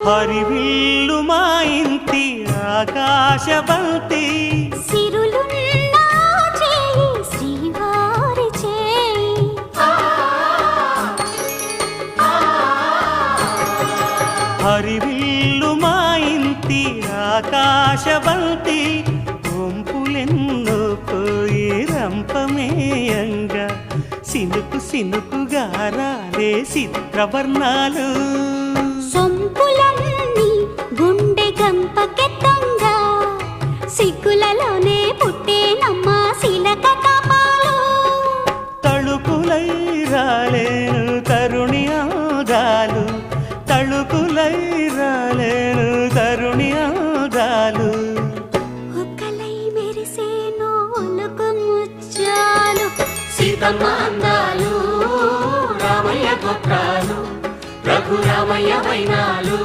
హరివిల్లు మా ఇంటి ఆకాశబంతి సిరులున్నా చేయి శ్రీవారి చేయి హరివిల్లు మా ఇంటి ఆకాశబంతి వంపులెన్నో పోయి రంపమేయంగా సినుకు సినుకుగా రాలే చిత్రవర్ణాలు సొంపులన్నీ గుండె గంపకెత్తంగా సిగ్గులలోనే పుట్టేనమ్మా శిలక కపాలు తళుకులై రాలేను తరుణి ఆదాలు తళుకులై రాలేను తరుణి ఆదాలు ఒక్కలై మెరిసేనో ఒలుకు ముచ్చాలు సీతమ్మ అందాలు రామయ్య గోత్రాలు రఘురామయ్య వైనాలు